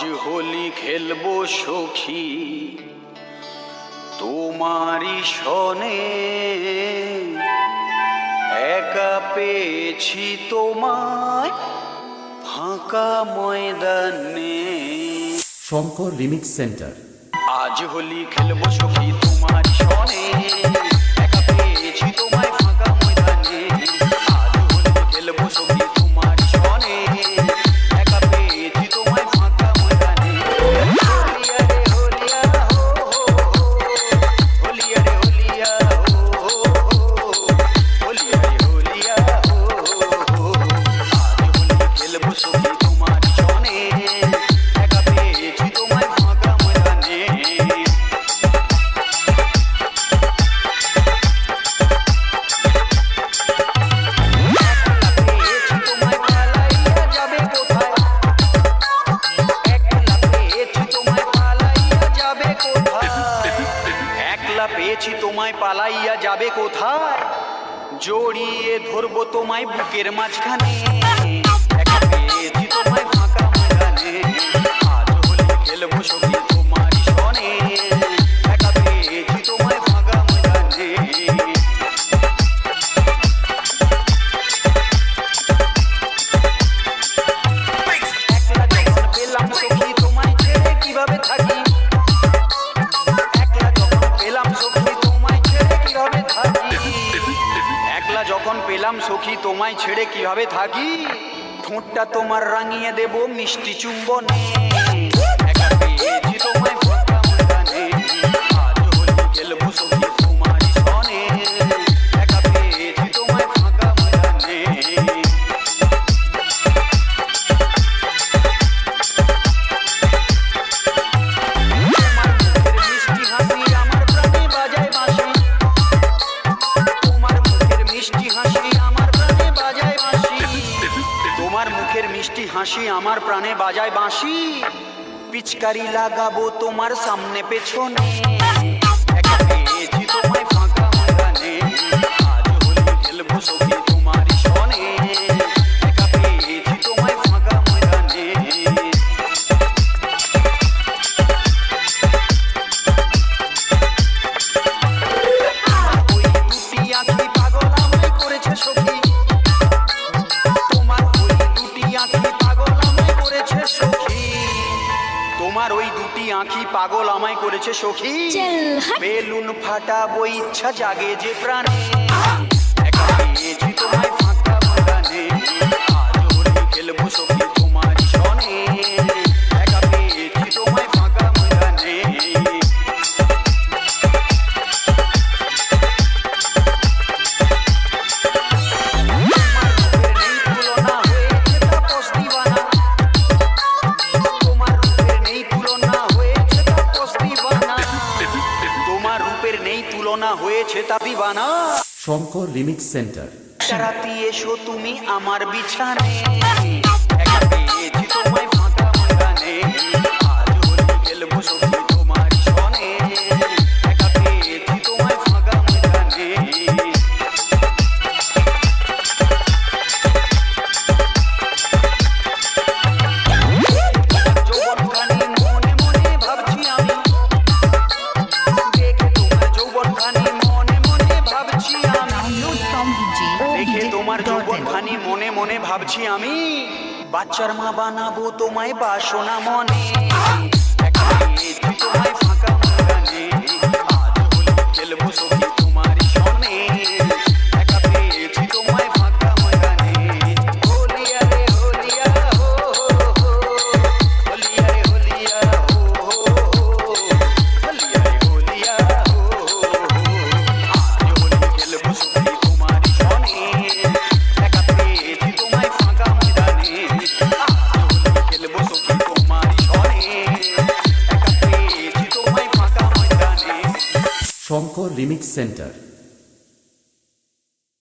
আজ হোলি খেলবো সখী তোমারি সনে, একা পেয়েছি তোমায় ফাঁকা ময়দানে। Shankar remix centre. আজ হোলি খেলবো সখী তোমারি সনে, একা পেয়েছি তোমায় ফাঁকা ময়দানে। আজ হোলি খেলবো সখী তোমারি সনে, একা পেয়েছি তোমায় ফাঁকা ময়দানে। হোলিয়া রে হোলিয়া হো হো হো, হোলিয়া রে হোলিয়া হো হো হো, হোলিয়া রে হোলিয়া হো হো হো। আজ হোলি খেলবো সখী তোমারি সনে, একা পেয়েছি তোমায় ফাঁকা ময়দানে। পেয়েছি তোমায় পালাইয়া যাবে কোথায়, জড়িয়ে ধরবো তোমায় বুকের মাঝখানে। একা পেয়েছি তোমায় ফাঁকা ময়দানে, আজ হোলি খেলবো সখী তোমারি সনে, একা পেয়েছি তোমায় ফাঁকা ময়দানে। একলা যখন পেলাম সখী তোমায় ছেড়ে কিভাবে থাকি, একলা যখন পেলাম সখী তোমায় ছেড়ে কিভাবে থাকি, ঠোঁটটা তোমার রাঙিয়ে দেব মিষ্টি চুম্বনে। একা পেয়েছি তোমায় ফাঁকা ময়দানে, আজ হোলি খেলবো সখী তোমারি সনে, একা পেয়েছি তোমায় ফাঁকা ময়দানে। তোমার মুখের মিষ্টি হাসি আমার প্রাণে বাজায় বাঁশি, পিচকারি লাগাবো তোমার সামনে পেছনে। একা পেয়েছি তোমায় ফাঁকা ময়দানে, আজ হোলি খেলবো সখী তোমারি সনে, একা পেয়েছি তোমায় ফাঁকা ময়দানে। ওই দুটি আঁখি পাগল আমায় করেছে সখী, তোমার ওই দুটি আঁখি পাগল আমায় করেছে সখী, তোমার ওই দুটি আঁখি পাগল আমায় করেছে সখী। বেলুন ফাটাবো ইচ্ছা জাগে যে প্রাণে, একা পেয়েছি তোমায় ফাঁকা ময়দানে, আজ হোলি খেলবো সখী তোমারি সনে, একা পেয়েছি তোমায় ফাঁকা ময়দানে। তুলনা হয়েছে তা দিবানা। Shankar remix centre. রাতি এসো তুমি আমার বিছানে, একা পেয়েছি তোমায় ফাঁকা ময়দানে, আজ হোলি খেলবো সখী তোমারি সনে, একা পেয়েছি তোমায় ফাঁকা ময়দানে। যৌবনখানি মনে মনে ভাবছি আমি, দেখে তোমার যৌবনখানি মনে মনে ভাবছি আমি, দেখে তোমার যৌবনখানি মনে মনে ভাবছি আমি, বাচ্চার মা বানাবো তোমায় বাসনা মনে। একা পেয়েছি তোমায় ফাঁকা ময়দানে, আজ হোলি খেলবো সখী তোমারি সনে, একা পেয়েছি তোমায় ফাঁকা ময়দানে। হোলিয়া রে হোলিয়া হো হো হো, হোলিয়া রে হোলিয়া হো হো হো, হোলিয়া রে হোলিয়া হো হো হো। আজ হোলি খেলবো সখী তোমারি সনে, একা পেয়েছি তোমায় ফাঁকা ময়দানে, আজ হোলি খেলবো সখী তোমারি সনে, একা পেয়েছি তোমায় ফাঁকা ময়দানে। Shankar remix centre.